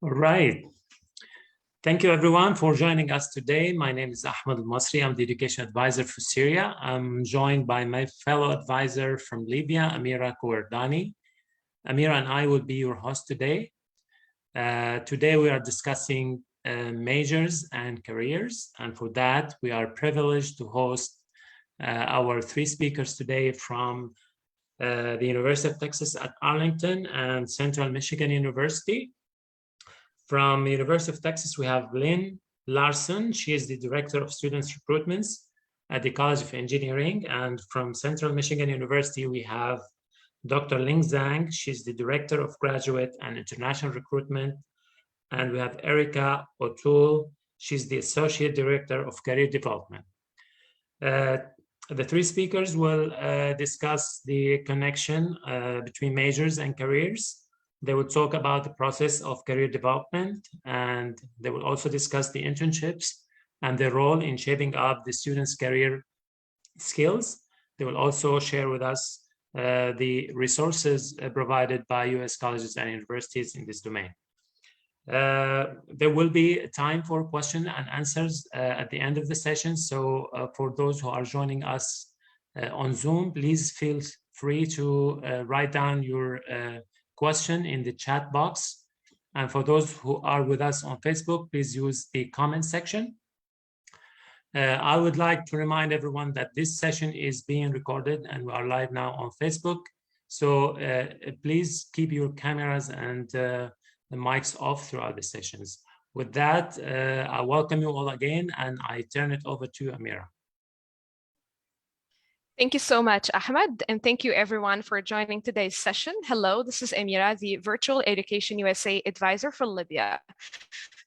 All right. Thank you, everyone, for joining us today. My name is Ahmed Al-Masri. I'm the education advisor for Syria. I'm joined by my fellow advisor from Libya, Amira Kouardani. Amira and I will be your host today. Today, we are discussing majors and careers. And for that, we are privileged to host our three speakers today from the University of Texas at Arlington and Central Michigan University. From the University of Texas, we have Lynn Larson. She is the Director of Students Recruitments at the College of Engineering. And from Central Michigan University, we have Dr. Ling Zhang. She's the Director of Graduate and International Recruitment. And we have Erica O'Toole. She's the Associate Director of Career Development. The three speakers will discuss the connection between majors and careers. They will talk about the process of career development, and they will also discuss the internships and their role in shaping up the students' career skills. They will also share with us the resources provided by U.S. colleges and universities in this domain. There will be time for question and answers at the end of the session. So for those who are joining us on Zoom, please feel free to write down your question in the chat box. And for those who are with us on Facebook, please use the comment section. I would like to remind everyone that this session is being recorded and we are live now on Facebook. So please keep your cameras and the mics off throughout the sessions. With that, I welcome you all again and I turn it over to Amira. Thank you so much, Ahmed, and thank you everyone for joining today's session. Hello, this is Amira, the Virtual Education USA Advisor for Libya.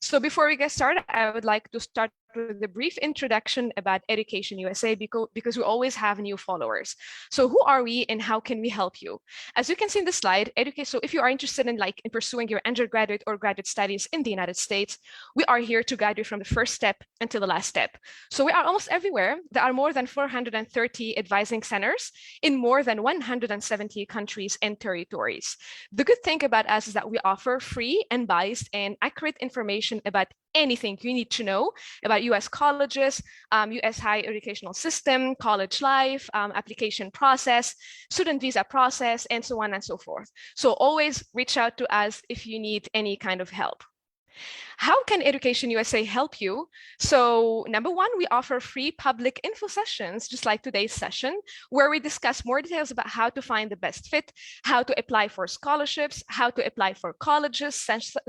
So before we get started, I would like to start with a brief introduction about Education USA because we always have new followers. So who are we and how can we help you? As you can see in the slide, so if you are interested in pursuing your undergraduate or graduate studies in the United States, we are here to guide you from the first step until the last step. So we are almost everywhere. There are more than 430 advising centers in more than 170 countries and territories. The good thing about us is that we offer free, unbiased, and accurate information about anything you need to know about U.S. colleges, U.S. higher educational system, college life, application process, student visa process, and so on and so forth. So always reach out to us if you need any kind of help. How can Education USA help you? So number one, we offer free public info sessions, just like today's session, where we discuss more details about how to find the best fit, how to apply for scholarships, how to apply for colleges.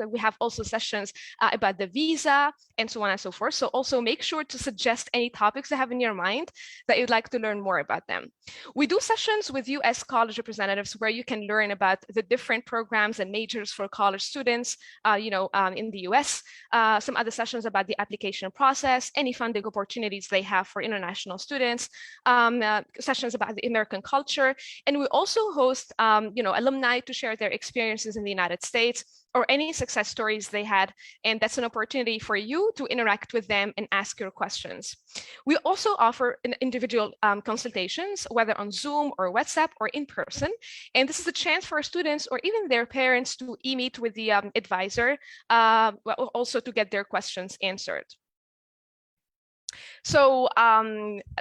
We have also sessions about the visa and so on and so forth. So also make sure to suggest any topics you have in your mind that you'd like to learn more about them. We do sessions with US college representatives where you can learn about the different programs and majors for college students, in the US. Some other sessions about the application process, any funding opportunities they have for international students, sessions about the American culture. And we also host, alumni to share their experiences in the United States or any success stories they had. And that's an opportunity for you to interact with them and ask your questions. We also offer individual consultations, whether on Zoom or WhatsApp or in person. And this is a chance for students or even their parents to meet with the advisor, also to get their questions answered. So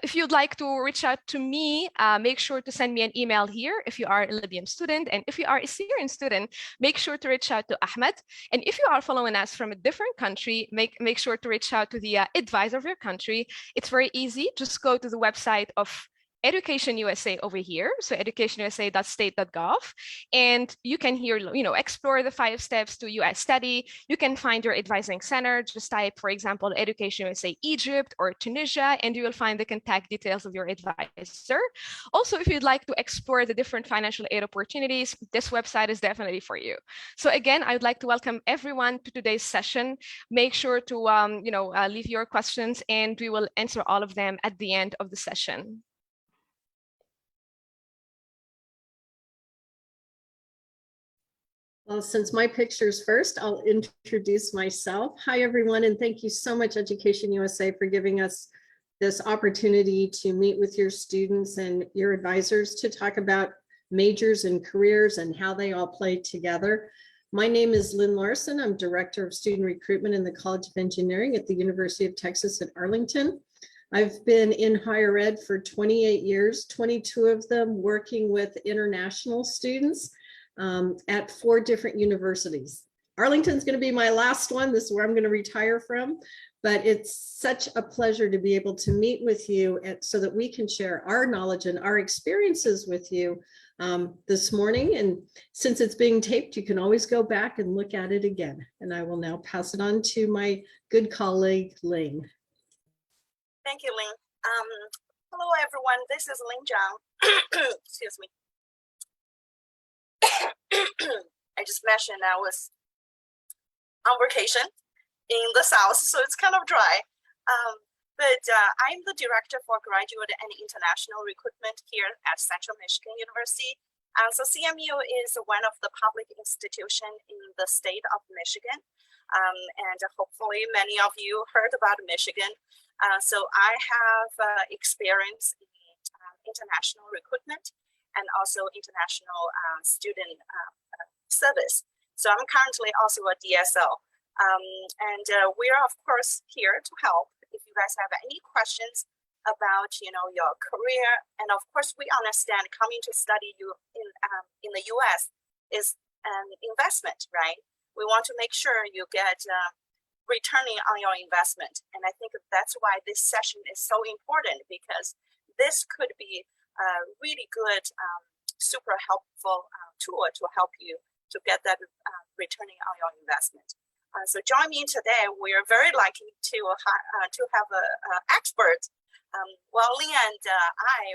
if you'd like to reach out to me, make sure to send me an email here if you are a Libyan student. And if you are a Syrian student, make sure to reach out to Ahmed. And if you are following us from a different country, make sure to reach out to the advisor of your country. It's very easy. Just go to the website of Education USA over here, so educationusa.state.gov, and you can here, explore the 5 steps to US study. You can find your advising center. Just type, for example, Education USA Egypt or Tunisia, and you will find the contact details of your advisor. Also, if you'd like to explore the different financial aid opportunities, this website is definitely for you. So again, I would like to welcome everyone to today's session. Make sure to leave your questions, and we will answer all of them at the end of the session. Well, since my picture's first, I'll introduce myself. Hi, everyone, and thank you so much, Education USA, for giving us this opportunity to meet with your students and your advisors to talk about majors and careers and how they all play together. My name is Lynn Larson. I'm Director of Student Recruitment in the College of Engineering at the University of Texas at Arlington. I've been in higher ed for 28 years, 22 of them working with international students at 4 different universities. Arlington's going to be my last one. This is where I'm going to retire from. But it's such a pleasure to be able to meet with you so that we can share our knowledge and our experiences with you this morning. And since it's being taped, you can always go back and look at it again. And I will now pass it on to my good colleague, Ling. Thank you, Ling. Hello, everyone. This is Ling Zhang. Excuse me. I just mentioned I was on vacation in the South, so it's kind of dry. But I'm the director for graduate and international recruitment here at Central Michigan University. So CMU is one of the public institutions in the state of Michigan. And hopefully many of you heard about Michigan. So I have experience in international recruitment and also international student service. So I'm currently also a DSO. And we are of course here to help if you guys have any questions about your career. And of course we understand coming to study you in the US is an investment, right? We want to make sure you get returning on your investment. And I think that's why this session is so important, because this could be a really good, super helpful tool to help you to get that returning on your investment. So join me today. We are very lucky to have an expert. Well, Lee and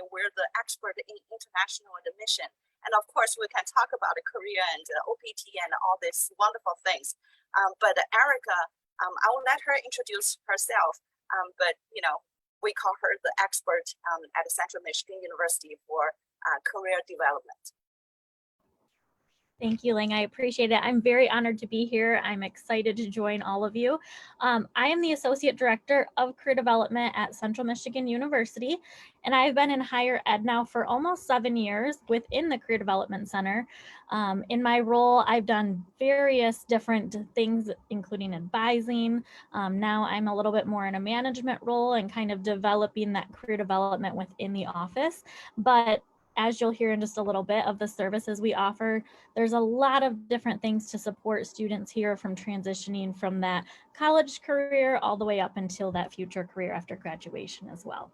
we're the expert in international admission. And of course, we can talk about Korea and OPT and all these wonderful things. But Erica, I will let her introduce herself. But we call her the expert at Central Michigan University for career development. Thank you, Ling. I appreciate it. I'm very honored to be here. I'm excited to join all of you. I am the Associate Director of Career Development at Central Michigan University, and I've been in higher ed now for almost 7 years within the Career Development Center. In my role, I've done various different things, including advising. Now I'm a little bit more in a management role and kind of developing that career development within the office. But as you'll hear in just a little bit of the services we offer, there's a lot of different things to support students here, from transitioning from that college career all the way up until that future career after graduation as well.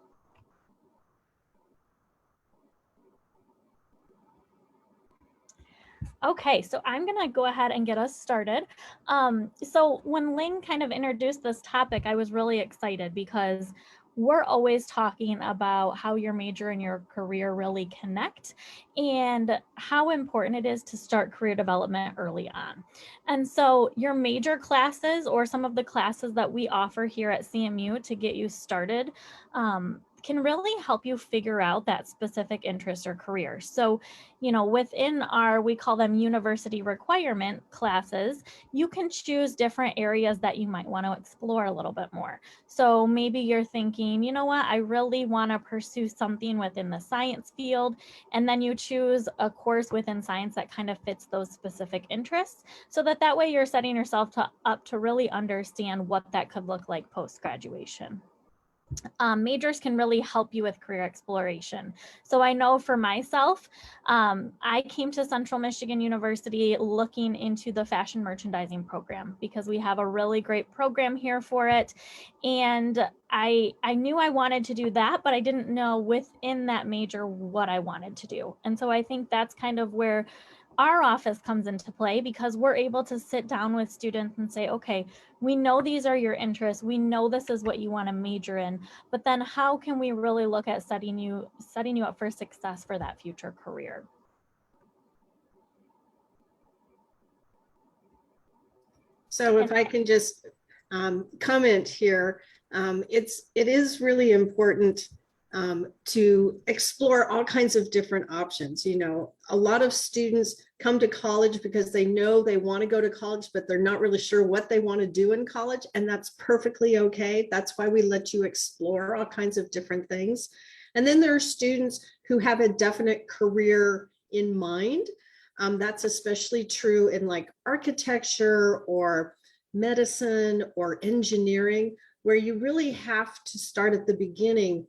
Okay, so I'm gonna go ahead and get us started. So when Ling kind of introduced this topic, I was really excited because we're always talking about how your major and your career really connect and how important it is to start career development early on. And so your major classes, or some of the classes that we offer here at CMU to get you started, can really help you figure out that specific interest or career. So, within our, we call them university requirement classes, you can choose different areas that you might want to explore a little bit more. So maybe you're thinking, you know what, I really want to pursue something within the science field. And then you choose a course within science that kind of fits those specific interests, so that way you're setting yourself up to really understand what that could look like post-graduation. Majors can really help you with career exploration. So I know for myself, I came to Central Michigan University looking into the fashion merchandising program because we have a really great program here for it. And I knew I wanted to do that, but I didn't know within that major what I wanted to do. And so I think that's kind of where our office comes into play, because we're able to sit down with students and say, okay, we know these are your interests. We know this is what you want to major in, but then how can we really look at setting you up for success for that future career? So if I can just comment here, it is really important to explore all kinds of different options. A lot of students come to college because they know they want to go to college, but they're not really sure what they want to do in college, and that's perfectly okay. That's why we let you explore all kinds of different things. And then there are students who have a definite career in mind, That's especially true in like architecture or medicine or engineering, where you really have to start at the beginning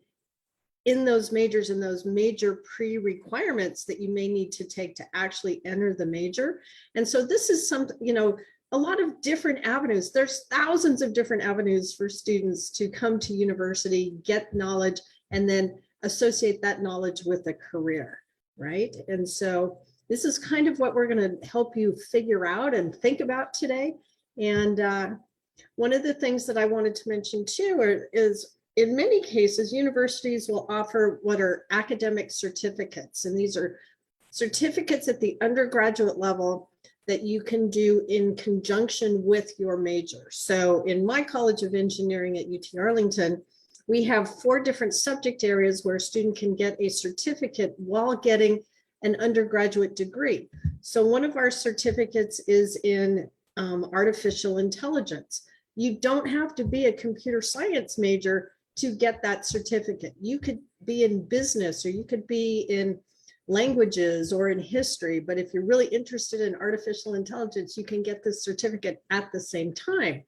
in those majors and those major pre-requirements that you may need to take to actually enter the major. And so this is something, you know, a lot of different avenues. There's thousands of different avenues for students to come to university, get knowledge, and then associate that knowledge with a career, right? And so this is kind of what we're going to help you figure out and think about today. And one of the things that I wanted to mention too is in many cases, universities will offer what are academic certificates. And these are certificates at the undergraduate level that you can do in conjunction with your major. So in my College of Engineering at UT Arlington, we have 4 different subject areas where a student can get a certificate while getting an undergraduate degree. So one of our certificates is in artificial intelligence. You don't have to be a computer science major to get that certificate. You could be in business, or you could be in languages or in history, but if you're really interested in artificial intelligence, you can get this certificate at the same time.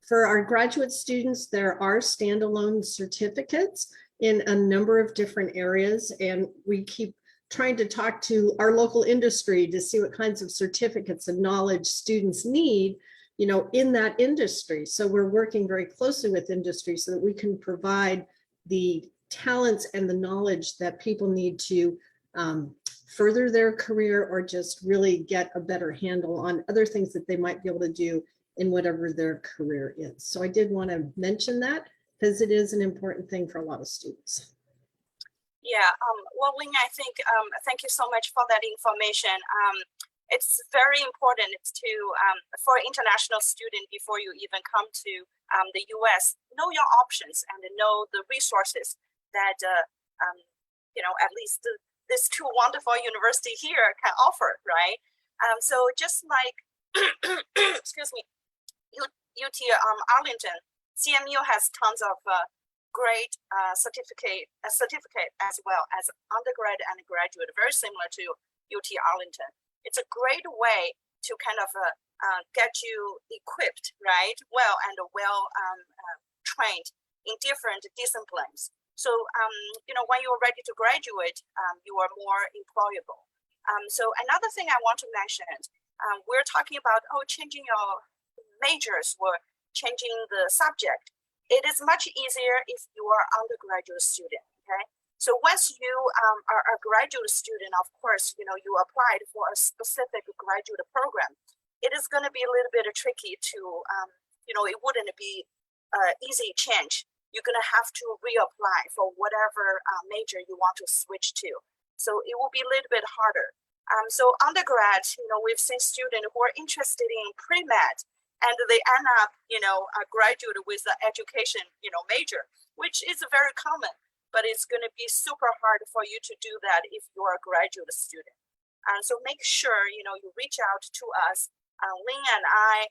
For our graduate students, there are standalone certificates in a number of different areas, and we keep trying to talk to our local industry to see what kinds of certificates and knowledge students need, you know, in that industry. So we're working very closely with industry so that we can provide the talents and the knowledge that people need to further their career, or just really get a better handle on other things that they might be able to do in whatever their career is. So I did want to mention that because it is an important thing for a lot of students. Yeah, well, Ling, I think, thank you so much for that information. It's very important to, for international student, before you even come to the US, know your options and know the resources that, you know, at least this 2 wonderful university here can offer, right? So just like, excuse me, UT Arlington, CMU has tons of great certificate as well as undergrad and graduate, very similar to UT Arlington. It's a great way to kind of get you equipped, right? Well trained in different disciplines. So, you know, when you're ready to graduate, you are more employable. So another thing I want to mention, we're talking about, changing your majors or changing the subject. It is much easier if you are undergraduate student, okay? So once you are a graduate student, of course, you know, you applied for a specific graduate program. It is going to be a little bit tricky to, you know, it wouldn't be easy change. You're going to have to reapply for whatever major you want to switch to. So it will be a little bit harder. So undergrad, you know, we've seen students who are interested in pre-med, and they end up, you know, a graduate with the education, you know, major, which is very common, but it's going to be super hard for you to do that if you're a graduate student. And so make sure, you know, you reach out to us. Ling and I,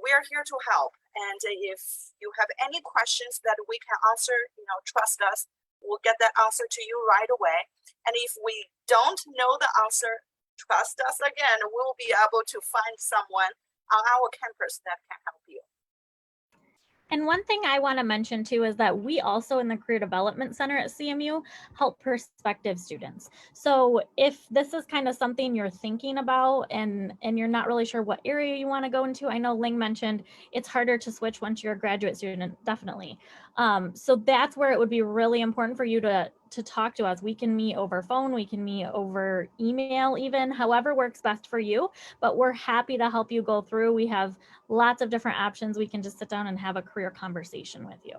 we're here to help. And if you have any questions that we can answer, you know, trust us, we'll get that answer to you right away. And if we don't know the answer, trust us again, we'll be able to find someone on our campus that can help you. And one thing I want to mention too is that we also in the Career Development Center at CMU help prospective students. So if this is kind of something you're thinking about and you're not really sure what area you want to go into, I know Ling mentioned it's harder to switch once you're a graduate student, definitely. So that's where it would be really important for you to talk to us. We can meet over phone, we can meet over email even, however works best for you, but we're happy to help you go through. We have lots of different options. We can just sit down and have a career conversation with you.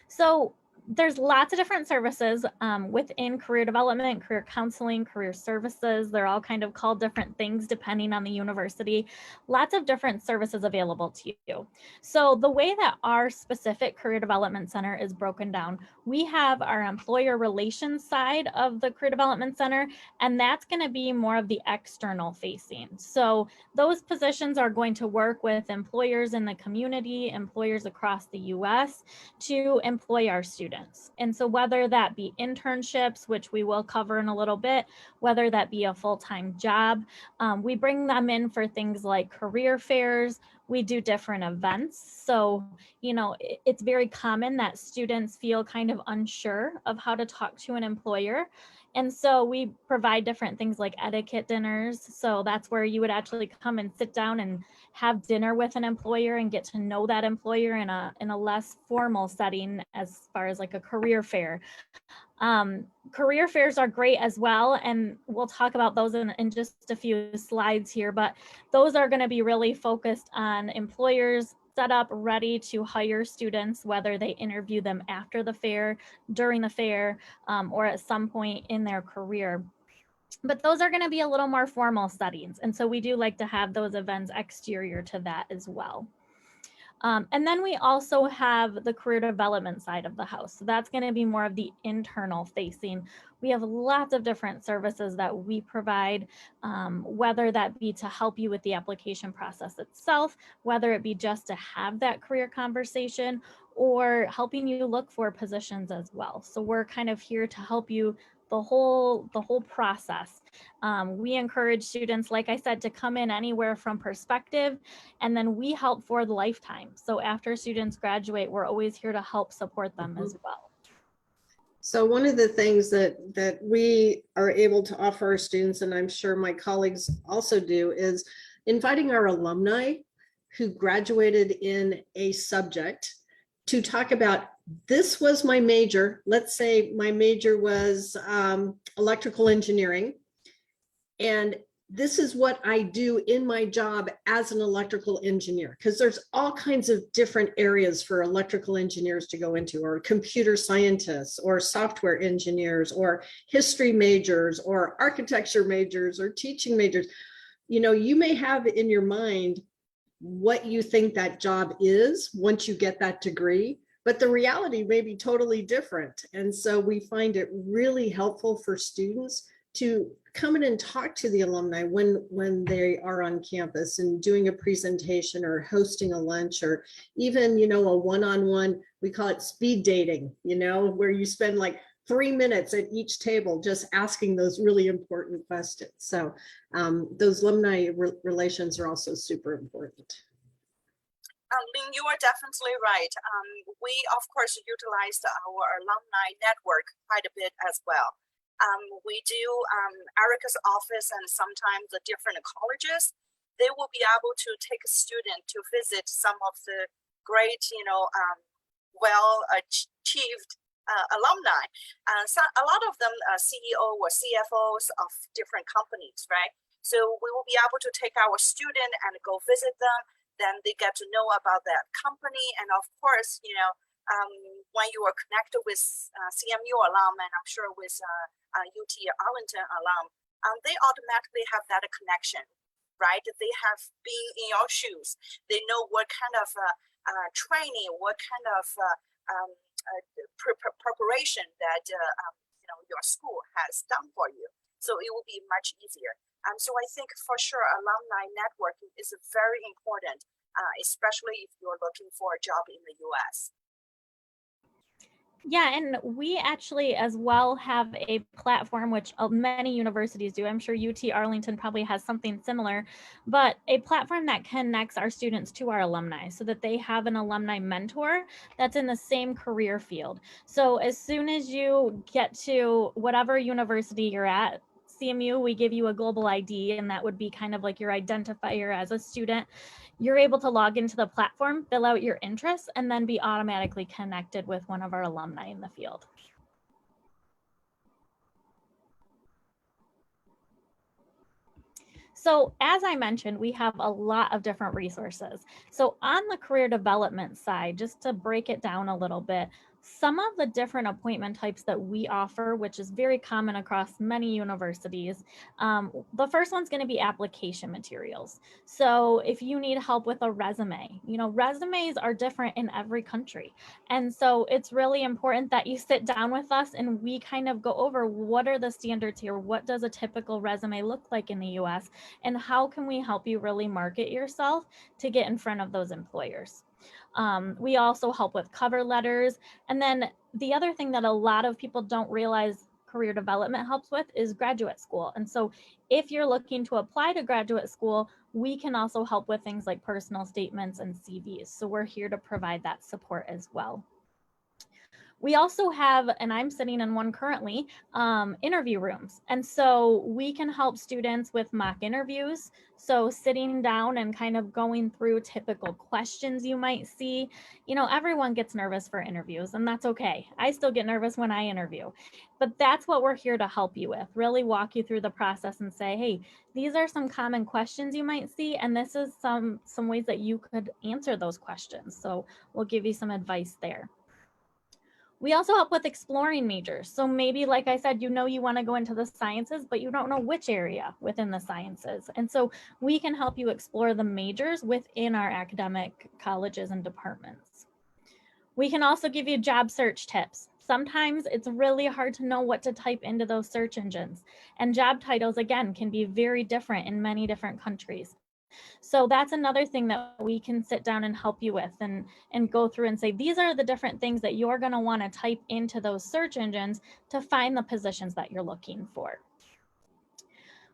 So there's lots of different services within career development, career counseling, career services. They're all kind of called different things depending on the university. Lots of different services available to you. So the way that our specific Career Development Center is broken down, we have our employer relations side of the Career Development Center, and that's going to be more of the external facing. So those positions are going to work with employers in the community, employers across the US to employ our students. students. And so whether that be internships, which we will cover in a little bit, whether that be a full-time job, we bring them in for things like career fairs. We do different events. So, you know, it's very common that students feel kind of unsure of how to talk to an employer. And so we provide different things like etiquette dinners. So that's where you would actually come and sit down and have dinner with an employer and get to know that employer in a less formal setting as far as like a career fair. Career fairs are great as well, and we'll talk about those in just a few slides here, but those are going to be really focused on employers set up ready to hire students, whether they interview them after the fair, during the fair, or at some point in their career. But those are going to be a little more formal settings, and so we do like to have those events exterior to that as well. And then we also have the career development side of the house. So that's going to be more of the internal facing. We have lots of different services that we provide, whether that be to help you with the application process itself, whether it be just to have that career conversation, or helping you look for positions as well. So we're kind of here to help you the whole process. We encourage students, like I said, to come in anywhere from perspective, and then we help for the lifetime. So after students graduate, we're always here to help support them as well. So one of the things that we are able to offer our students, and I'm sure my colleagues also do, is inviting our alumni who graduated in a subject to talk about, this was my major. Let's say my major was electrical engineering, and this is what I do in my job as an electrical engineer, because there's all kinds of different areas for electrical engineers to go into, or computer scientists, or software engineers, or history majors, or architecture majors, or teaching majors. You know, you may have in your mind what you think that job is once you get that degree, but the reality may be totally different. And so we find it really helpful for students to come in and talk to the alumni when they are on campus and doing a presentation or hosting a lunch, or even, you know, a one-on-one, we call it speed dating, you know, where you spend like 3 minutes at each table just asking those really important questions. So those alumni relations are also super important. Lynn, you are definitely right. We, of course, utilized our alumni network quite a bit as well. We do Erica's office and sometimes the different colleges. They will be able to take a student to visit some of the great, you know, well-achieved alumni. So a lot of them are CEO or CFOs of different companies, right? So we will be able to take our student and go visit them. Then they get to know about that company. And of course, you know, when you are connected with CMU alum, and I'm sure with UT Arlington alum, they automatically have that connection, right? They have been in your shoes. They know what kind of training, what kind of preparation that you know, your school has done for you. So it will be much easier. So I think for sure alumni networking is very important, especially if you're looking for a job in the US. Yeah, and we actually as well have a platform, which many universities do. I'm sure UT Arlington probably has something similar, but a platform that connects our students to our alumni so that they have an alumni mentor that's in the same career field. So as soon as you get to whatever university you're at, CMU, we give you a global ID, and that would be kind of like your identifier as a student. You're able to log into the platform, fill out your interests, and then be automatically connected with one of our alumni in the field. So as I mentioned, we have a lot of different resources. So on the career development side, just to break it down a little bit, some of the different appointment types that we offer, which is very common across many universities, the first one's going to be application materials. So if you need help with a resume, you know, resumes are different in every country. And so it's really important that you sit down with us and we kind of go over what are the standards here, what does a typical resume look like in the US, and how can we help you really market yourself to get in front of those employers. We also help with cover letters. And then the other thing that a lot of people don't realize career development helps with is graduate school. And so if you're looking to apply to graduate school, we can also help with things like personal statements and CVs. So we're here to provide that support as well. We also have, and I'm sitting in one currently, interview rooms. And so we can help students with mock interviews. So sitting down and kind of going through typical questions you might see. You know, everyone gets nervous for interviews, and that's okay. I still get nervous when I interview, but that's what we're here to help you with, really walk you through the process and say, hey, these are some common questions you might see, and this is some ways that you could answer those questions. So we'll give you some advice there. We also help with exploring majors. So maybe, like I said, you know you want to go into the sciences, but you don't know which area within the sciences. And so we can help you explore the majors within our academic colleges and departments. We can also give you job search tips. Sometimes it's really hard to know what to type into those search engines. And job titles, again, can be very different in many different countries. So that's another thing that we can sit down and help you with and go through and say, these are the different things that you're going to want to type into those search engines to find the positions that you're looking for.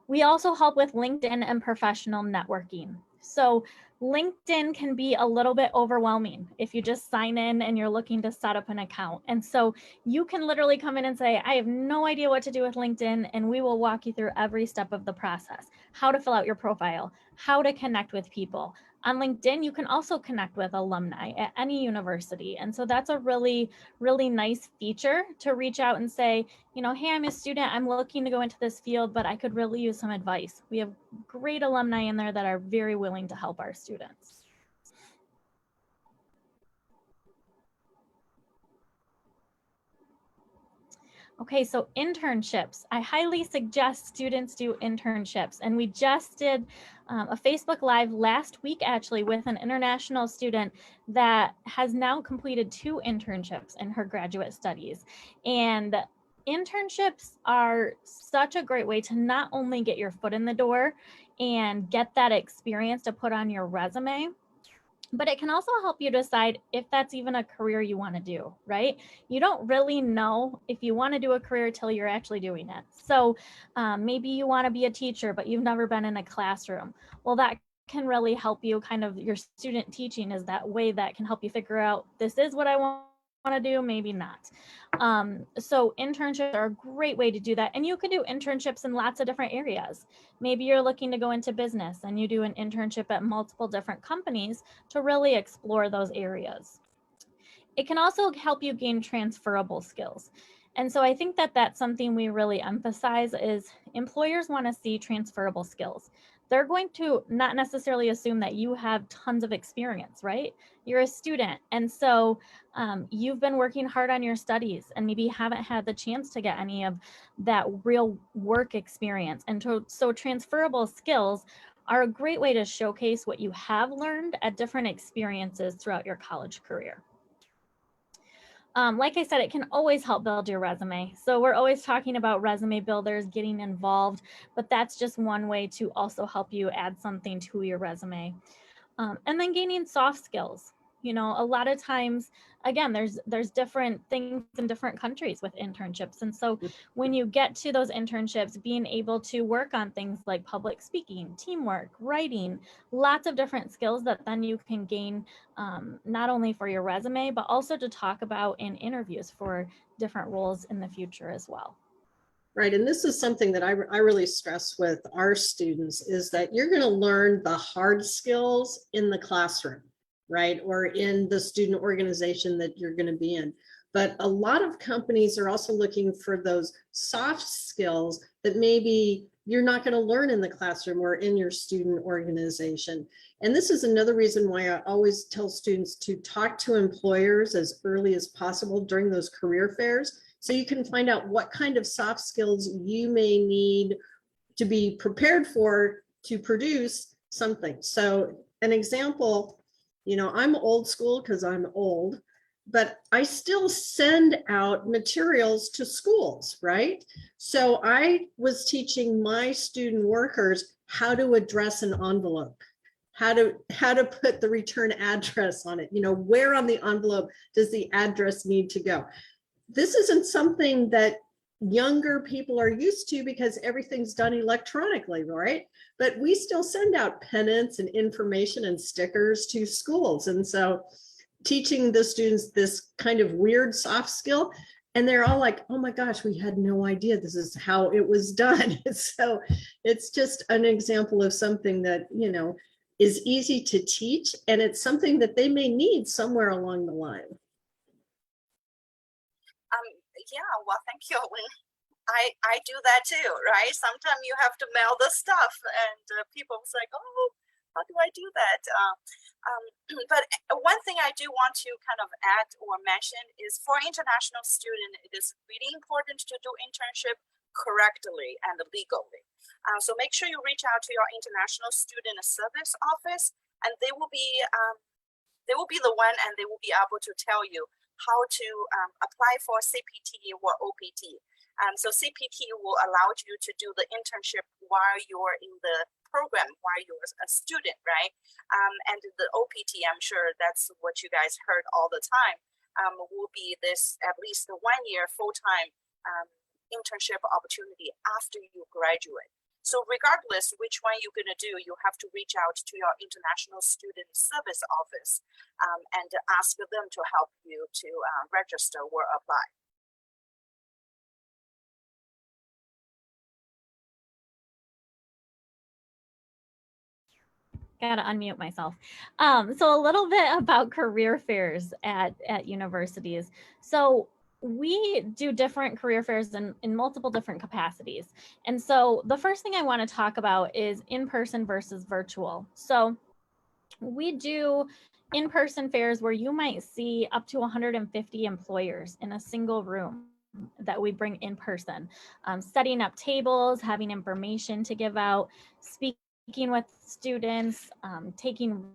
We also help with LinkedIn and professional networking. So LinkedIn can be a little bit overwhelming if you just sign in and you're looking to set up an account. And so you can literally come in and say, I have no idea what to do with LinkedIn, and we will walk you through every step of the process, how to fill out your profile, how to connect with people. On LinkedIn, you can also connect with alumni at any university. And so that's a really, really nice feature to reach out and say, you know, hey, I'm a student, I'm looking to go into this field, but I could really use some advice. We have great alumni in there that are very willing to help our students. Okay, so internships. I highly suggest students do internships. And we just did a Facebook Live last week, actually, with an international student that has now completed 2 internships in her graduate studies. And internships are such a great way to not only get your foot in the door and get that experience to put on your resume, but it can also help you decide if that's even a career you want to do, right? You don't really know if you want to do a career till you're actually doing it. So maybe you want to be a teacher, but you've never been in a classroom. Well, that can really help you. Kind of your student teaching is that way that can help you figure out, this is what I want to do, maybe not. So internships are a great way to do that. And you can do internships in lots of different areas. Maybe you're looking to go into business and you do an internship at multiple different companies to really explore those areas. It can also help you gain transferable skills. And so I think that that's something we really emphasize is employers want to see transferable skills. They're going to not necessarily assume that you have tons of experience, right? You're a student. And so you've been working hard on your studies and maybe haven't had the chance to get any of that real work experience. And so transferable skills are a great way to showcase what you have learned at different experiences throughout your college career. Like I said, it can always help build your resume. So we're always talking about resume builders, getting involved, but that's just one way to also help you add something to your resume. And then gaining soft skills. You know, a lot of times, again, there's different things in different countries with internships. And so when you get to those internships, being able to work on things like public speaking, teamwork, writing, lots of different skills that then you can gain not only for your resume, but also to talk about in interviews for different roles in the future as well. Right, and this is something that I really stress with our students is that you're going to learn the hard skills in the classroom, right? Or in the student organization that you're going to be in. But a lot of companies are also looking for those soft skills that maybe you're not going to learn in the classroom or in your student organization. And this is another reason why I always tell students to talk to employers as early as possible during those career fairs, so you can find out what kind of soft skills you may need to be prepared for to produce something. So an example, you know, I'm old school because I'm old, but I still send out materials to schools, right? So I was teaching my student workers how to address an envelope. how to put the return address on it. You know, where on the envelope does the address need to go? This isn't something that younger people are used to because everything's done electronically, right? But we still send out pennants and information and stickers to schools. And so teaching the students this kind of weird soft skill, and they're all like, oh my gosh, we had no idea this is how it was done. So it's just an example of something that, you know, is easy to teach, and it's something that they may need somewhere along the line. Yeah, well, thank you. I do that too, right? Sometimes you have to mail the stuff, and people's like, oh, how do I do that? But one thing I do want to kind of add or mention is for international student, it is really important to do internship correctly and legally. So make sure you reach out to your international student service office, and they will be the one, and they will be able to tell you how to apply for CPT or OPT. So CPT will allow you to do the internship while you're in the program, while you're a student, right? And the OPT, I'm sure that's what you guys heard all the time, will be this at least the 1 year full-time internship opportunity after you graduate. So regardless which one you're gonna do, you have to reach out to your international student service office and ask them to help you to register or apply. Gotta unmute myself. So a little bit about career fairs at universities. So we do different career fairs in multiple different capacities. And so the first thing I want to talk about is in-person versus virtual. So we do in-person fairs where you might see up to 150 employers in a single room that we bring in person, setting up tables, having information to give out, speaking with students, taking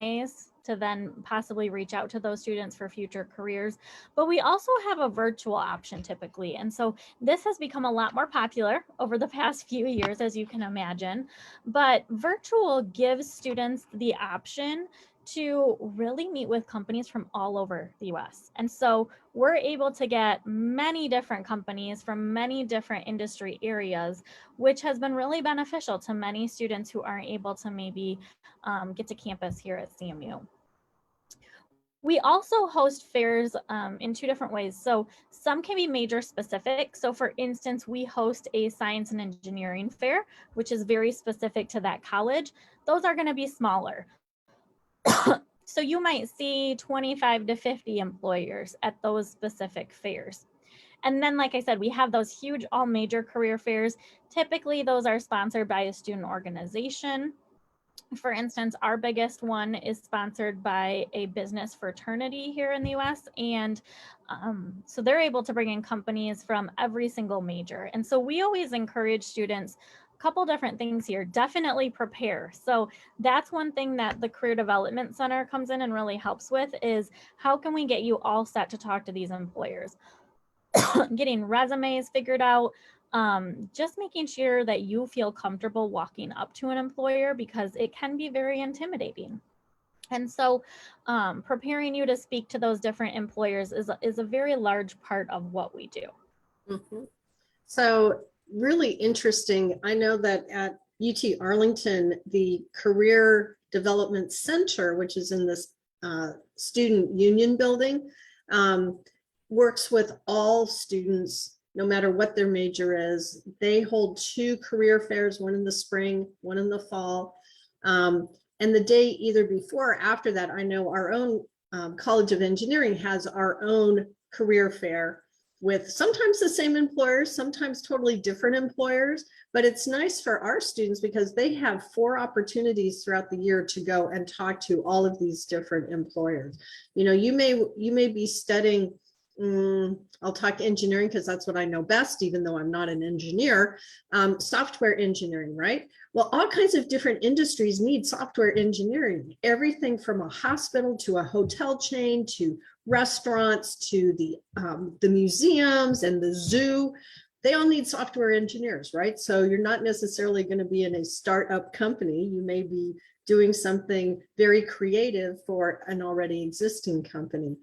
ways to then possibly reach out to those students for future careers. But we also have a virtual option typically. And so this has become a lot more popular over the past few years, as you can imagine. But virtual gives students the option to really meet with companies from all over the US. And so we're able to get many different companies from many different industry areas, which has been really beneficial to many students who aren't able to maybe get to campus here at CMU. We also host fairs in two different ways. So some can be major specific. So for instance, we host a science and engineering fair, which is very specific to that college. Those are going to be smaller. So you might see 25 to 50 employers at those specific fairs. And then, like I said, we have those huge all major career fairs. Typically, those are sponsored by a student organization. For instance, our biggest one is sponsored by a business fraternity here in the US. And so they're able to bring in companies from every single major. And so we always encourage students, a couple different things here, definitely prepare. So that's one thing that the Career Development Center comes in and really helps with is how can we get you all set to talk to these employers? Getting resumes figured out, just making sure that you feel comfortable walking up to an employer because it can be very intimidating. And so preparing you to speak to those different employers is a very large part of what we do. Mm-hmm. So really interesting. I know that at UT Arlington, the Career Development Center, which is in this student union building, works with all students, no matter what their major is. They hold 2 career fairs, one in the spring, one in the fall. And the day either before or after that, I know our own College of Engineering has our own career fair with sometimes the same employers, sometimes totally different employers. But it's nice for our students because they have 4 opportunities throughout the year to go and talk to all of these different employers. You know, you may be studying, I'll talk engineering because that's what I know best, even though I'm not an engineer, software engineering, right? Well, all kinds of different industries need software engineering, everything from a hospital to a hotel chain to restaurants to the museums and the zoo. They all need software engineers, right? So you're not necessarily going to be in a startup company. You may be doing something very creative for an already existing company.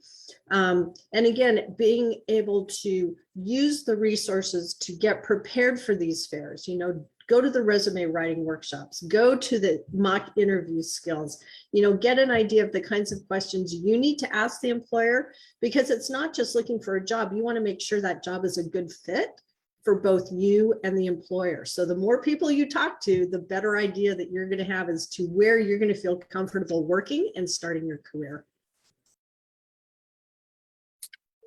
And again, being able to use the resources to get prepared for these fairs, you know, go to the resume writing workshops, go to the mock interview skills, you know, get an idea of the kinds of questions you need to ask the employer, because it's not just looking for a job. You want to make sure that job is a good fit for both you and the employer. So the more people you talk to, the better idea that you're going to have as to where you're going to feel comfortable working and starting your career.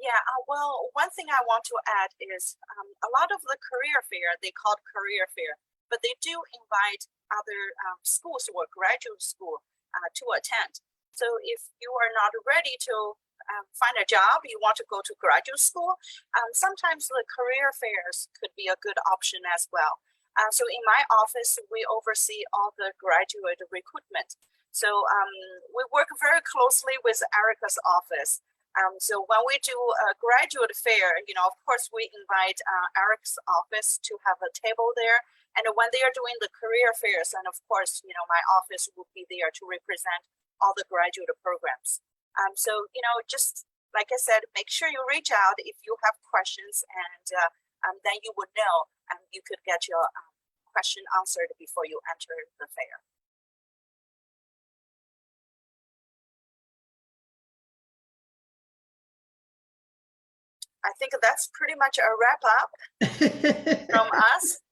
Yeah, well, one thing I want to add is a lot of the career fair, they call it career fair, but they do invite other schools or graduate school to attend. So if you are not ready to find a job, you want to go to graduate school, sometimes the career fairs could be a good option as well. So in my office, we oversee all the graduate recruitment. So we work very closely with Erica's office. So when we do a graduate fair, you know, of course, we invite Eric's office to have a table there. And when they are doing the career fairs, and of course, you know, my office will be there to represent all the graduate programs. So, you know, just like I said, make sure you reach out if you have questions, and then you would know, and you could get your question answered before you enter the fair. I think that's pretty much a wrap up from us.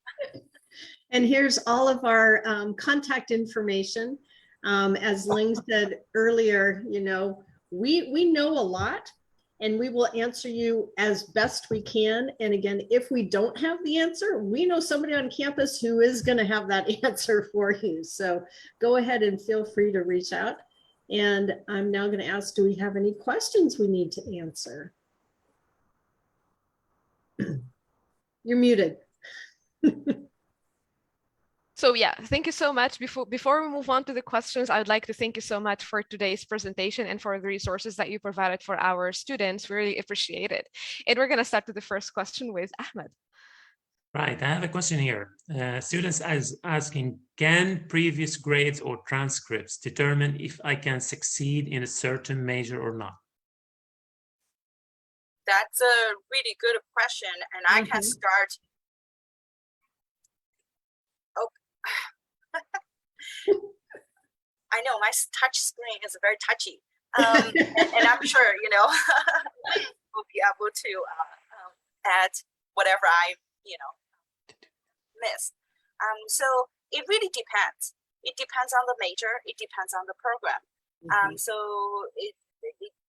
And here's all of our contact information. As Ling said earlier, you know, we know a lot, and we will answer you as best we can. And again, if we don't have the answer, we know somebody on campus who is going to have that answer for you. So go ahead and feel free to reach out. And I'm now going to ask, do we have any questions we need to answer? You're muted. So yeah, thank you so much. Before we move on to the questions, I would like to thank you so much for today's presentation and for the resources that you provided for our students. We really appreciate it. And we're going to start with the first question with Ahmed. Right, I have a question here. Students asking, can previous grades or transcripts determine if I can succeed in a certain major or not? That's a really good question, and I can start. Oh, I know my touch screen is very touchy, and I'm sure, you know, we'll be able to add whatever I, you know, missed. So it really depends. It depends on the major. It depends on the program. So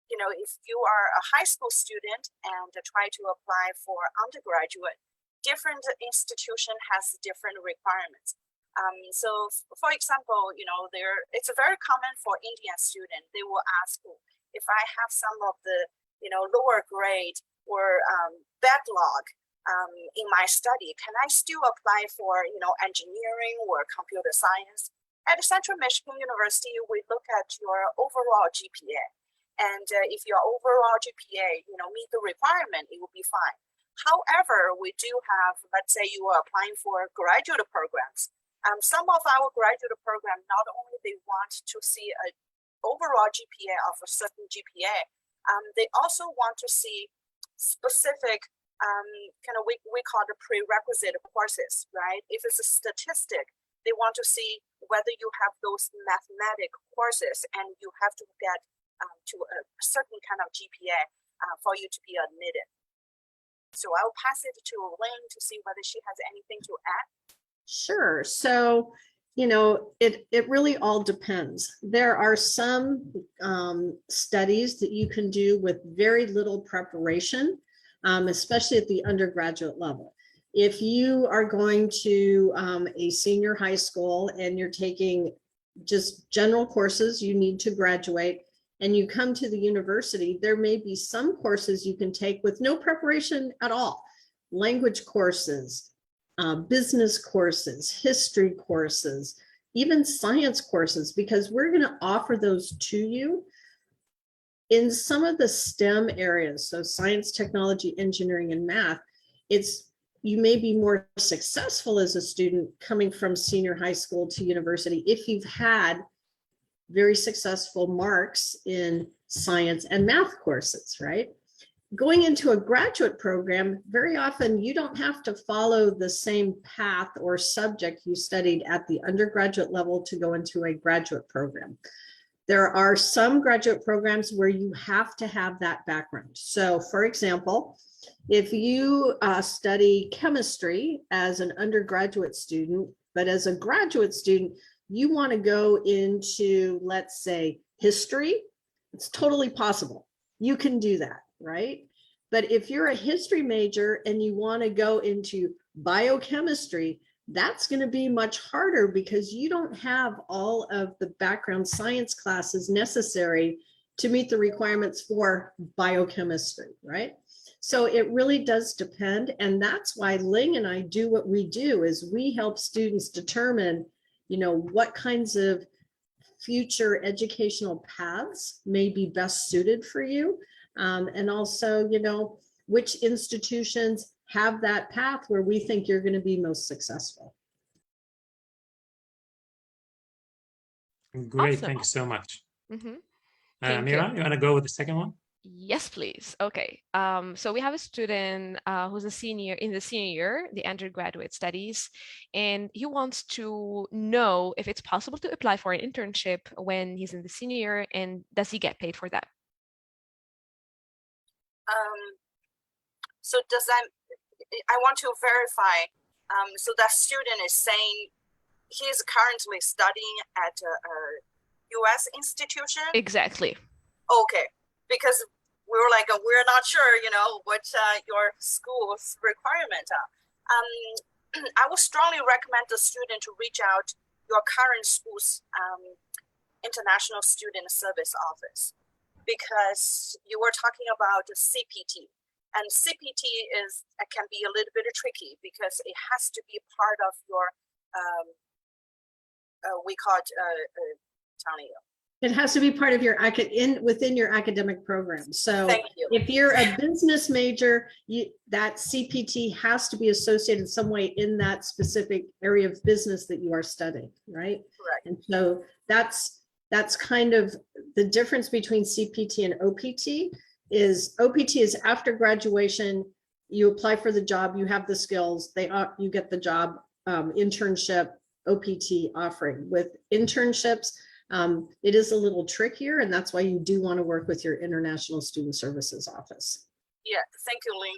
you know, if you are a high school student and try to apply for undergraduate, different institution has different requirements. So for example, you know, it's very common for Indian student. They will ask, if I have some of the, you know, lower grade or backlog in my study, can I still apply for, you know, engineering or computer science? At Central Michigan University, we look at your overall GPA. And if your overall GPA, you know, meet the requirement, it will be fine. However, we do have, let's say you are applying for graduate programs. Some of our graduate program, not only they want to see an overall GPA of a certain GPA, they also want to see specific kind of, we call the prerequisite courses, right? If it's a statistic, they want to see whether you have those mathematic courses, and you have to get to a certain kind of GPA for you to be admitted. So I'll pass it to Lynn to see whether she has anything to add. Sure. So, you know, it really all depends. There are some studies that you can do with very little preparation, especially at the undergraduate level. If you are going to a senior high school and you're taking just general courses, you need to graduate, and you come to the university, there may be some courses you can take with no preparation at all. Language courses, business courses, history courses, even science courses, because we're going to offer those to you. In some of the STEM areas, so science, technology, engineering, and math, you may be more successful as a student coming from senior high school to university if you've had very successful marks in science and math courses, right? Going into a graduate program, very often you don't have to follow the same path or subject you studied at the undergraduate level to go into a graduate program. There are some graduate programs where you have to have that background. So for example, if you study chemistry as an undergraduate student, but as a graduate student, you want to go into, let's say, history, it's totally possible. You can do that, right? But if you're a history major and you want to go into biochemistry, that's going to be much harder because you don't have all of the background science classes necessary to meet the requirements for biochemistry, right? So it really does depend. And that's why Ling and I do what we do, is we help students determine, what kinds of future educational paths may be best suited for you. And also, which institutions have that path where we think you're going to be most successful. Great, Awesome. thank you so much. Thank Amira, you want to go with the second one? Yes, please. Okay. So we have a student who's a senior in the senior year, the undergraduate studies, and he wants to know if it's possible to apply for an internship when he's in the senior year, and does he get paid for that? So I want to verify, so that student is saying he is currently studying at a US institution? Exactly. Okay, because we were like, we're not sure, what your school's requirements are. I would strongly recommend the student to reach out your current school's International Student Service Office, because you were talking about CPT. And CPT can be a little bit tricky because it has to be part of your, we call it, Tony. It has to be part of your within your academic program. So Thank you. If you're a business major, that CPT has to be associated some way in that specific area of business that you are studying, right? Correct. And so that's kind of the difference between CPT and OPT. OPT is after graduation, you apply for the job, you have the skills, you get the job, internship, OPT offering. With internships, it is a little trickier, and that's why you do want to work with your International Student Services Office. Yeah, thank you, Ling.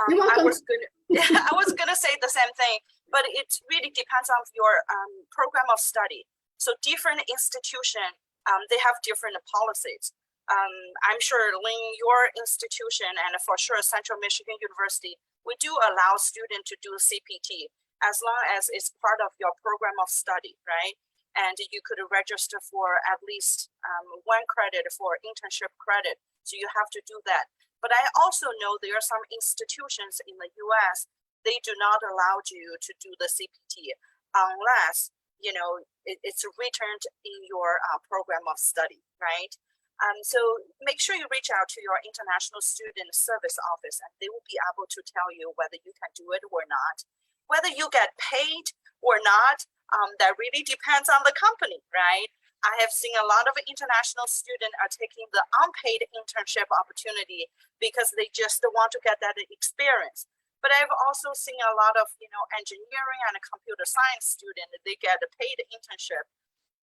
You're welcome. I was gonna say the same thing, but it really depends on your program of study. So different institutions, they have different policies. I'm sure, Ling, your institution, and for sure Central Michigan University, we do allow students to do CPT as long as it's part of your program of study, right? And you could register for at least 1 credit for internship credit. So you have to do that. But I also know there are some institutions in the US, they do not allow you to do the CPT unless, it's returned in your program of study, right? So make sure you reach out to your International Student Service Office, and they will be able to tell you whether you can do it or not. Whether you get paid or not, that really depends on the company, right? I have seen a lot of international students are taking the unpaid internship opportunity because they just want to get that experience. But I've also seen a lot of, engineering and computer science students, they get a paid internship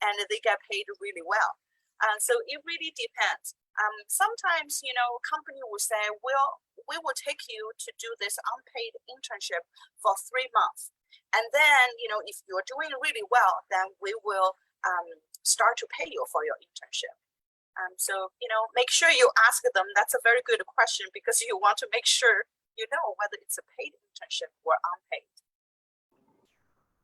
and they get paid really well. So it really depends. Sometimes, company will say, we will take you to do this unpaid internship for 3 months. And then, if you're doing really well, then we will start to pay you for your internship. So, make sure you ask them. That's a very good question because you want to make sure you know whether it's a paid internship or unpaid.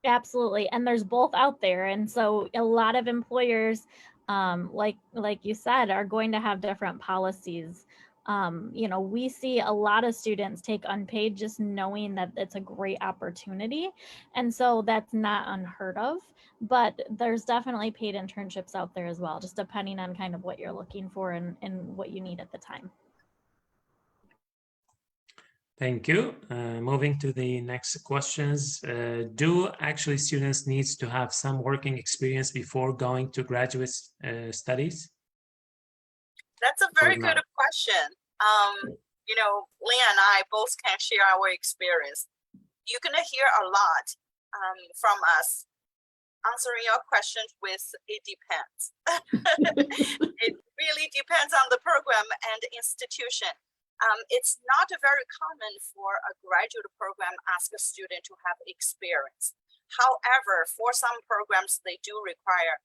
Absolutely. And there's both out there. And so a lot of employers, like you said, are going to have different policies. We see a lot of students take unpaid just knowing that it's a great opportunity. And so that's not unheard of, but there's definitely paid internships out there as well, just depending on kind of what you're looking for and what you need at the time. Thank you. Moving to the next questions. Do actually students needs to have some working experience before going to graduate studies? That's a very good question. You know, Leah and I both can share our experience. You're gonna hear a lot from us answering your questions with it depends. It really depends on the program and institution. It's not very common for a graduate program ask a student to have experience. However, for some programs, they do require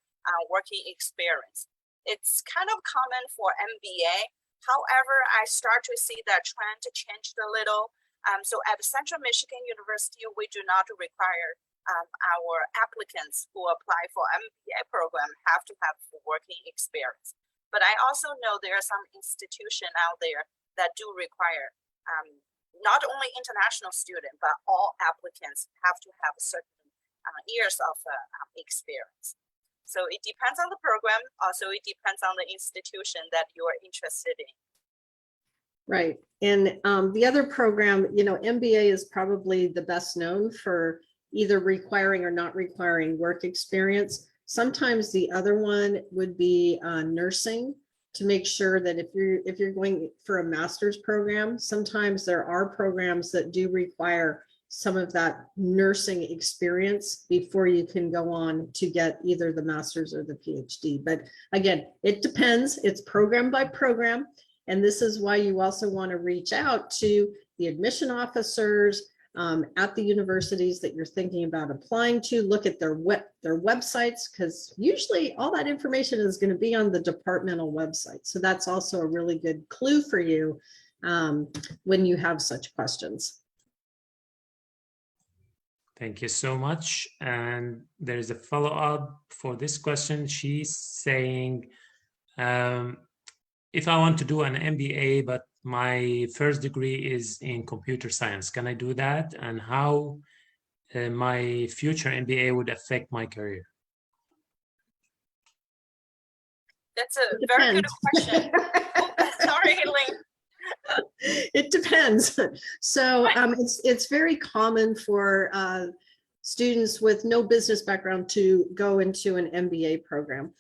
working experience. It's kind of common for MBA. However, I start to see that trend changed a little. So at Central Michigan University, we do not require our applicants who apply for MBA program have to have working experience. But I also know there are some institutions out there that do require not only international students, but all applicants have to have certain years of experience. So it depends on the program. Also, it depends on the institution that you are interested in. Right. And the other program, you know, MBA is probably the best known for either requiring or not requiring work experience. Sometimes the other one would be nursing, to make sure that if you're going for a master's program, sometimes there are programs that do require some of that nursing experience before you can go on to get either the master's or the PhD. But again, it depends. It's program by program. And this is why you also want to reach out to the admission officers at the universities that you're thinking about applying to. Look at their websites, because usually all that information is going to be on the departmental website. So that's also a really good clue for you when you have such questions. Thank you so much. And there's a follow-up for this question. She's saying, if I want to do an MBA, but my first degree is in computer science, can I do that? And how my future MBA would affect my career? That's a very good question. Oh, sorry, Elaine. It depends. So it's very common for students with no business background to go into an MBA program.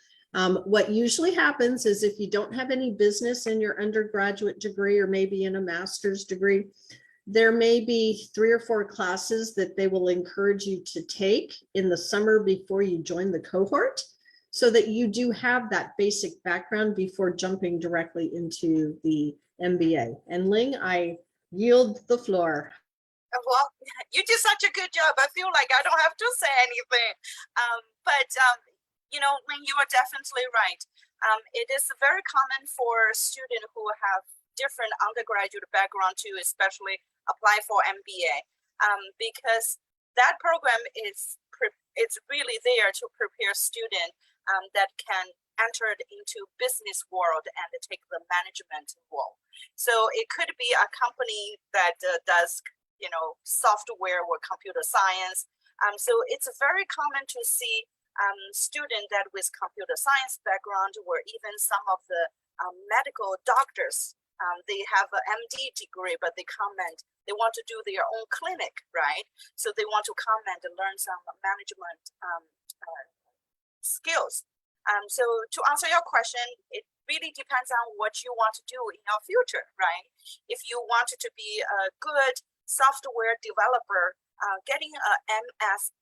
What usually happens is if you don't have any business in your undergraduate degree or maybe in a master's degree, there may be 3 or 4 classes that they will encourage you to take in the summer before you join the cohort, so that you do have that basic background before jumping directly into the MBA. And Ling, I yield the floor. Well, you did such a good job. I feel like I don't have to say anything. You know, Ling, you are definitely right. It is very common for students who have different undergraduate background to especially apply for MBA, because that program is it's really there to prepare students that can enter into business world and take the management role. So it could be a company that does, you know, software or computer science. So it's very common to see students that with computer science background, or even some of the medical doctors, they have an MD degree, but they they want to do their own clinic, right? So they want to come and learn some management skills. So to answer your question, it really depends on what you want to do in your future, right? If you want to be a good software developer, getting a MS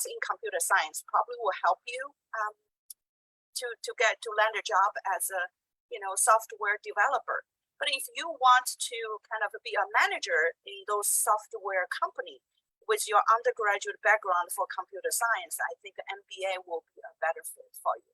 in computer science probably will help you to land a job as a software developer. But if you want to kind of be a manager in those software company with your undergraduate background for computer science, I think MBA will be a better fit for you.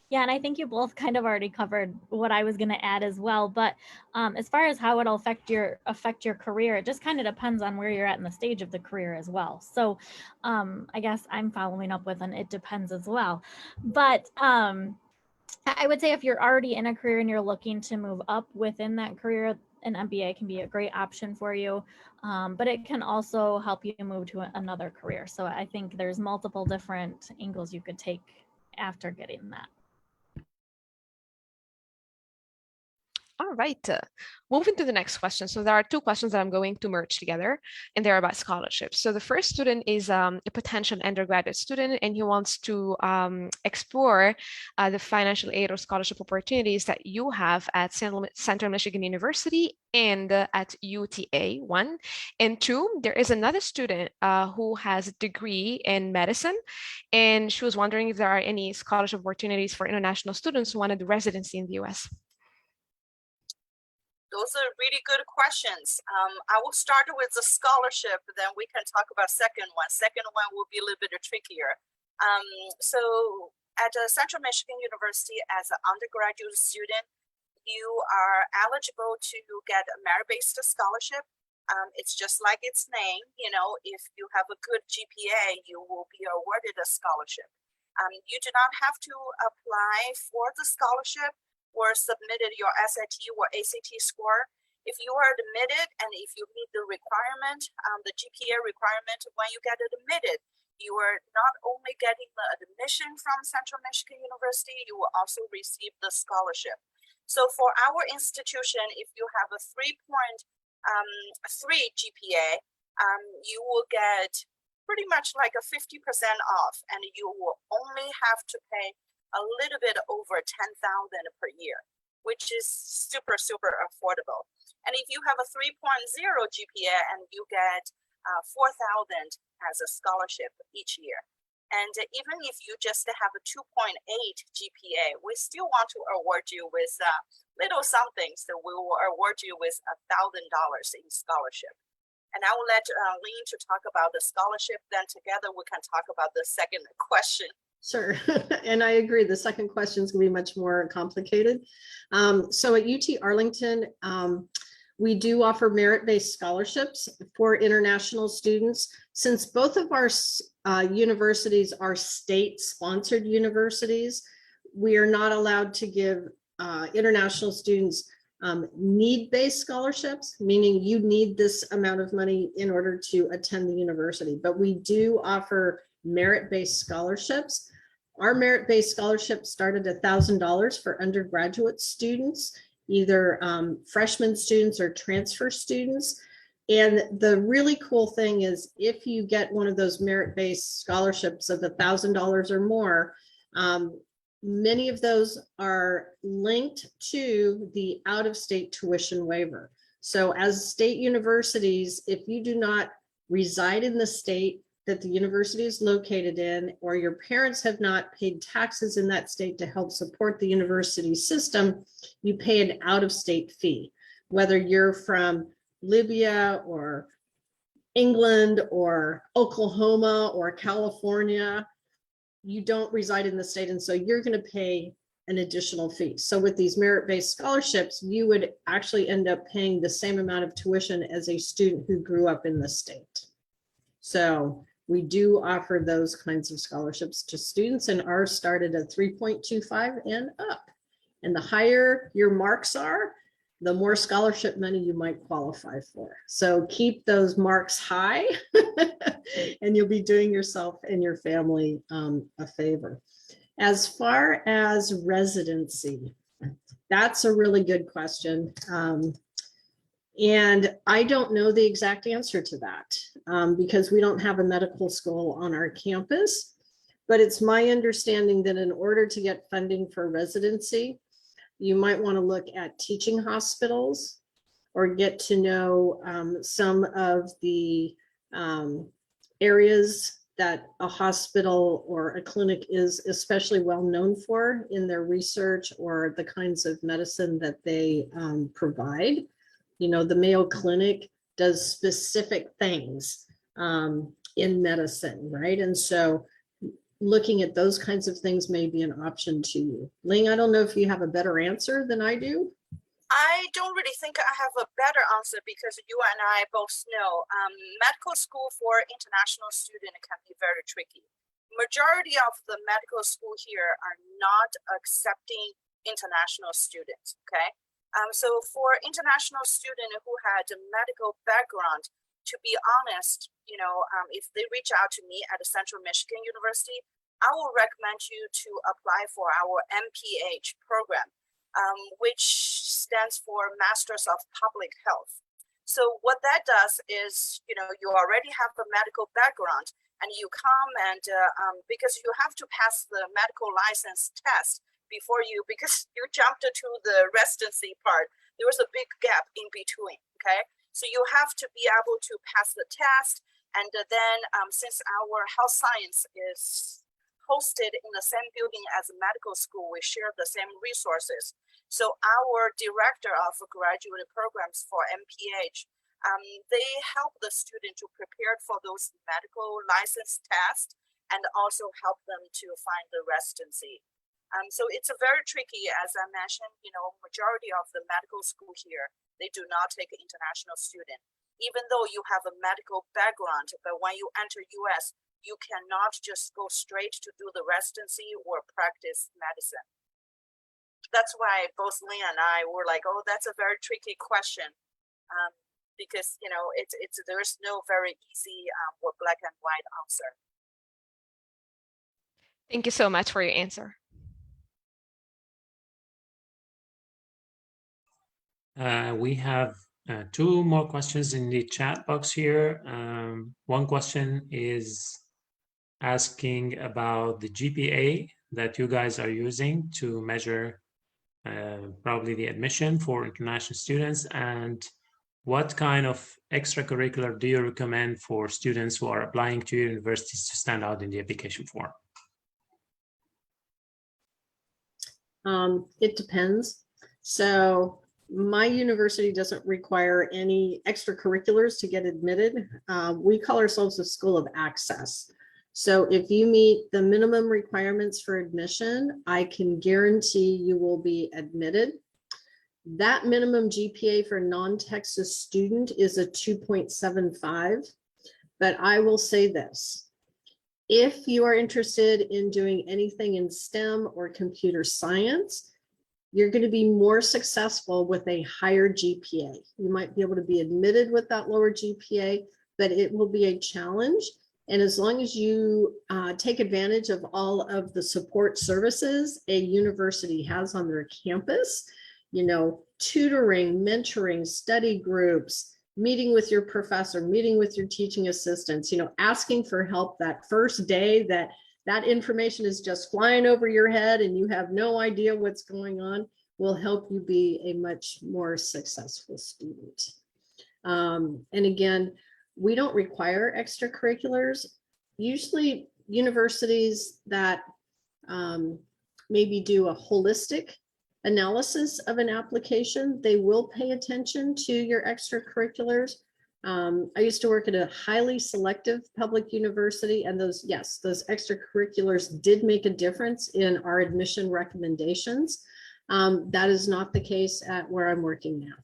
Yeah, and I think you both kind of already covered what I was going to add as well. But as far as how it'll affect your career, it just kind of depends on where you're at in the stage of the career as well. So I guess I'm following up with an it depends as well. But I would say if you're already in a career and you're looking to move up within that career, an MBA can be a great option for you, but it can also help you move to another career. So I think there's multiple different angles you could take after getting that. All right, moving to the next question. So there are two questions that I'm going to merge together, and they're about scholarships. So the first student is a potential undergraduate student, and he wants to explore the financial aid or scholarship opportunities that you have at Central Michigan University and at UTA, 1. And 2, there is another student who has a degree in medicine, and she was wondering if there are any scholarship opportunities for international students who want to do residency in the US. Those are really good questions. I will start with the scholarship, then we can talk about second one. Second one will be a little bit trickier. So at Central Michigan University, as an undergraduate student, you are eligible to get a merit-based scholarship. It's just like its name, if you have a good GPA, you will be awarded a scholarship. You do not have to apply for the scholarship or submitted your SAT or ACT score. If you are admitted and if you meet the requirement, the GPA requirement, when you get admitted, you are not only getting the admission from Central Michigan University, you will also receive the scholarship. So for our institution, if you have a 3.3 GPA, you will get pretty much like a 50% off, and you will only have to pay a little bit over $10,000 per year, which is super, super affordable. And if you have a 3.0 GPA and you get $4,000 as a scholarship each year. And even if you just have a 2.8 GPA, we still want to award you with little something. So we will award you with $1,000 in scholarship. And I will let Lynn to talk about the scholarship. Then together we can talk about the second question. Sure. And I agree. The second question is going to be much more complicated. So at UT Arlington, we do offer merit-based scholarships for international students. Since both of our universities are state-sponsored universities, we are not allowed to give international students need-based scholarships, meaning you need this amount of money in order to attend the university. But we do offer merit-based scholarships. Our merit-based scholarship started at $1,000 for undergraduate students, either freshman students or transfer students. And the really cool thing is if you get one of those merit-based scholarships of $1,000 or more, many of those are linked to the out-of-state tuition waiver. So as state universities, if you do not reside in the state that the university is located in, or your parents have not paid taxes in that state to help support the university system, you pay an out-of-state fee. Whether you're from Libya or England or Oklahoma or California, you don't reside in the state, and so you're going to pay an additional fee. So with these merit-based scholarships, you would actually end up paying the same amount of tuition as a student who grew up in the state. So we do offer those kinds of scholarships to students, and ours started at 3.25 and up. And the higher your marks are, the more scholarship money you might qualify for. So keep those marks high and you'll be doing yourself and your family a favor. As far as residency, that's a really good question. And I don't know the exact answer to that because we don't have a medical school on our campus, but it's my understanding that in order to get funding for residency, you might want to look at teaching hospitals or get to know some of the areas that a hospital or a clinic is especially well known for in their research or the kinds of medicine that they provide. You know, the Mayo Clinic does specific things in medicine, right? And so looking at those kinds of things may be an option to you. Ling, I don't know if you have a better answer than I do. I don't really think I have a better answer because you and I both know medical school for international students can be very tricky. Majority of the medical school here are not accepting international students, okay? So for international student who had a medical background, to be honest, you know, if they reach out to me at Central Michigan University, I will recommend you to apply for our MPH program, which stands for Masters of Public Health. So what that does is, you already have a medical background, and you come and because you have to pass the medical license test because you jumped to the residency part. There was a big gap in between. Okay, so you have to be able to pass the test, and then since our health science is hosted in the same building as a medical school, we share the same resources. So our director of graduate programs for MPH, they help the student to prepare for those medical license tests and also help them to find the residency. So it's a very tricky, as I mentioned, majority of the medical school here, they do not take an international student. Even though you have a medical background, but when you enter US, you cannot just go straight to do the residency or practice medicine. That's why both Lynn and I were like, oh, that's a very tricky question. Because, there's no very easy or black and white answer. Thank you so much for your answer. We have two more questions in the chat box here. One question is asking about the GPA that you guys are using to measure probably the admission for international students, and what kind of extracurricular do you recommend for students who are applying to universities to stand out in the application form? It depends. So my university doesn't require any extracurriculars to get admitted. We call ourselves a school of access. So if you meet the minimum requirements for admission, I can guarantee you will be admitted. That minimum GPA for a non-Texas student is a 2.75. But I will say this: if you are interested in doing anything in STEM or computer science, you're going to be more successful with a higher GPA. You might be able to be admitted with that lower GPA, but it will be a challenge. And as long as you take advantage of all of the support services a university has on their campus, tutoring, mentoring, study groups, meeting with your professor, meeting with your teaching assistants, asking for help that first day that information is just flying over your head and you have no idea what's going on, will help you be a much more successful student. And again, we don't require extracurriculars. Usually universities that maybe do a holistic analysis of an application, they will pay attention to your extracurriculars. I used to work at a highly selective public university, and those extracurriculars did make a difference in our admission recommendations. That is not the case at where I'm working now.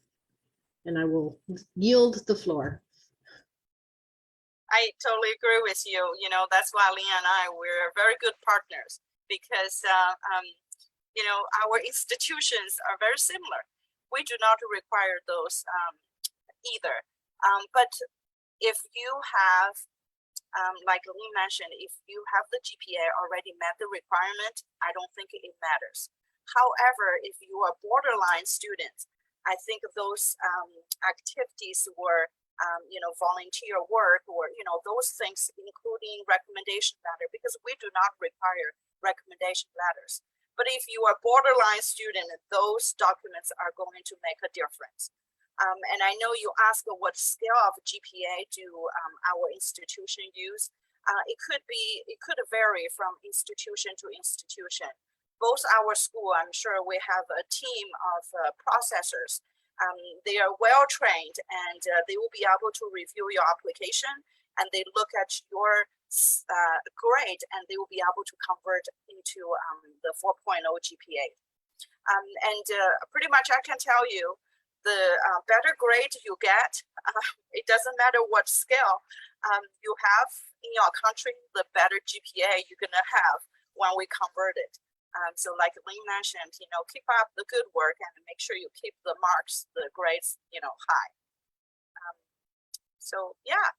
And I will yield the floor. I totally agree with you. That's why Leah and I, we're very good partners, because our institutions are very similar. We do not require those either. But if you have, like Lee mentioned, if you have the GPA already met the requirement, I don't think it matters. However, if you are borderline students, I think those activities were, volunteer work or, those things, including recommendation letter, because we do not require recommendation letters. But if you are borderline student, those documents are going to make a difference. And I know you asked what scale of GPA do our institution use. It could vary from institution to institution. Both our school, I'm sure we have a team of processors. They are well trained, and they will be able to review your application, and they look at your grade, and they will be able to convert into the 4.0 GPA. And pretty much I can tell you, the better grade you get, it doesn't matter what scale you have in your country, the better GPA you're gonna have when we convert it. So like Lynn mentioned, keep up the good work and make sure you keep the marks, the grades, high. So yeah.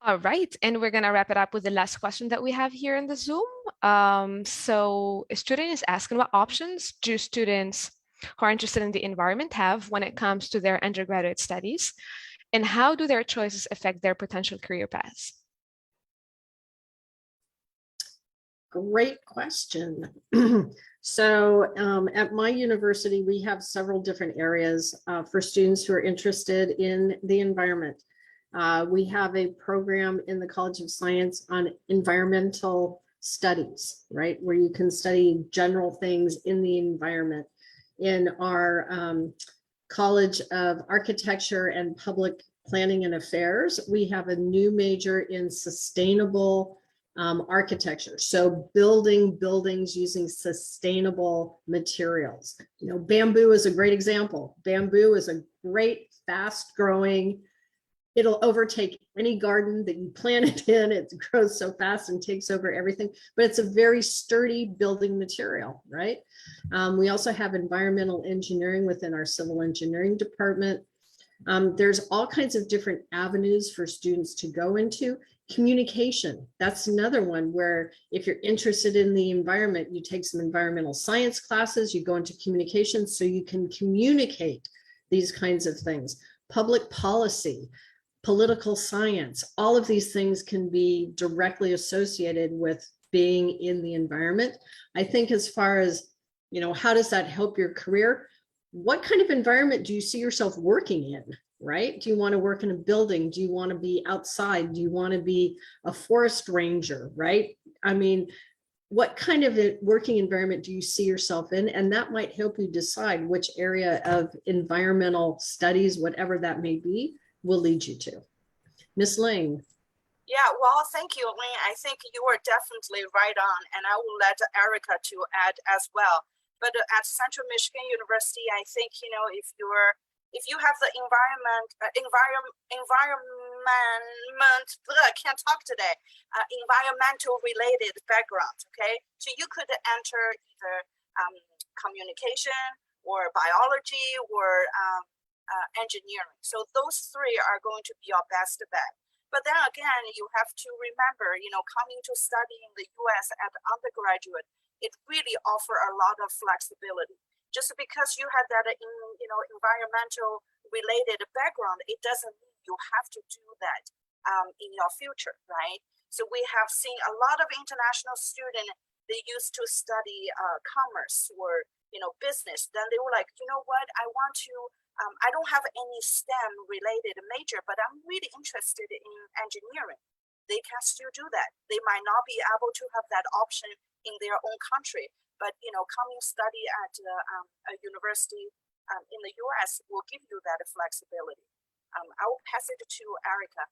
All right, and we're gonna wrap it up with the last question that we have here in the Zoom. So a student is asking, what options do students who are interested in the environment have when it comes to their undergraduate studies? And how do their choices affect their potential career paths? Great question. So at my university, we have several different areas for students who are interested in the environment. We have a program in the College of Science on environmental studies, right? Where you can study general things in the environment. In our College of Architecture and Public Planning and Affairs, we have a new major in sustainable architecture. So building buildings using sustainable materials. You know, bamboo is a great example. Bamboo is a great, fast growing, it'll overtake any garden that you plant it in. It grows so fast and takes over everything, but it's a very sturdy building material, right? We also have environmental engineering within our civil engineering department. There's all kinds of different avenues for students to go into. Communication, that's another one where if you're interested in the environment, you take some environmental science classes, you go into communication so you can communicate these kinds of things. Public policy, political science, all of these things can be directly associated with being in the environment. I think as far as, you know, how does that help your career? What kind of environment do you see yourself working in, right? Do you want to work in a building? Do you want to be outside? Do you want to be a forest ranger, right? I mean, what kind of a working environment do you see yourself in? And that might help you decide which area of environmental studies, whatever that may be, will lead you to. Miss Ling. Yeah, well, thank you, Lynn. I think you are definitely right on, and I will let Erica to add as well. But at Central Michigan University, I think, you know, if you have the environmental related background, okay, so you could enter either communication or biology or engineering. So those three are going to be your best bet. But then again, you have to remember, you know, coming to study in the US at undergraduate, it really offers a lot of flexibility. Just because you have that environmental related background, it doesn't mean you have to do that in your future, right? So we have seen a lot of international students, they used to study commerce or, you know, business. Then they were like, you know what, I want to, I don't have any STEM related major, but I'm really interested in engineering. They can still do that. They might not be able to have that option in their own country, but, you know, coming study at a university in the US will give you that flexibility. I will pass it to Erica.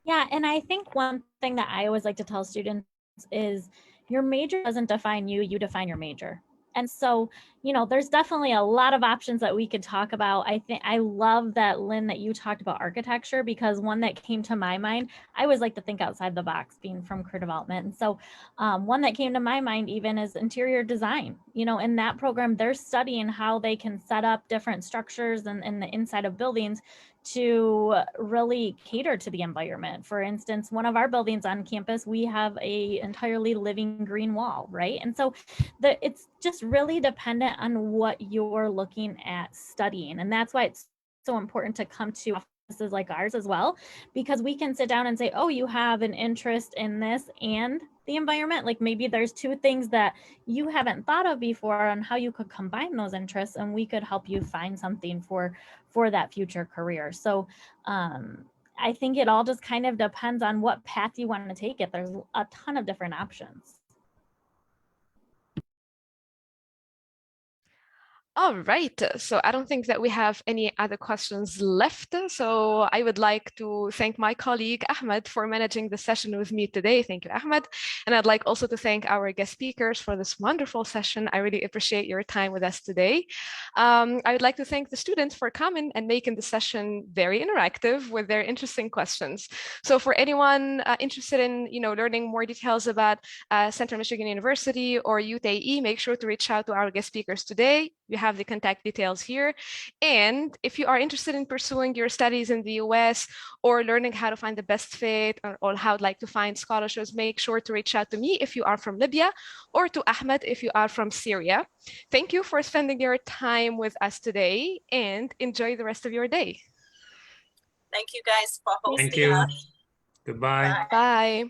Yeah, and I think one thing that I always like to tell students is your major doesn't define you, you define your major. And so, you know, there's definitely a lot of options that we could talk about. I love that, Lynn, that you talked about architecture, because one that came to my mind, I always like to think outside the box, being from career development. And so one that came to my mind even is interior design. You know, in that program, they're studying how they can set up different structures and the inside of buildings to really cater to the environment. For instance, one of our buildings on campus, we have a entirely living green wall, right? And so it's just really dependent on what you're looking at studying. And that's why it's so important to come to offices like ours as well, because we can sit down and say, oh, you have an interest in this and the environment. Like maybe there's two things that you haven't thought of before on how you could combine those interests, and we could help you find something for that future career. So I think it all just kind of depends on what path you want to take it. There's a ton of different options. All right, so I don't think that we have any other questions left. So I would like to thank my colleague Ahmed for managing the session with me today. Thank you, Ahmed. And I'd like also to thank our guest speakers for this wonderful session. I really appreciate your time with us today. I would like to thank the students for coming and making the session very interactive with their interesting questions. So for anyone interested in learning more details about Central Michigan University or UTAE, make sure to reach out to our guest speakers today. You have the contact details here. And if you are interested in pursuing your studies in the US or learning how to find the best fit or how to like to find scholarships, make sure to reach out to me if you are from Libya or to Ahmed if you are from Syria. Thank you for spending your time with us today and enjoy the rest of your day. Thank you guys for hosting Thank you. us. Goodbye. Bye.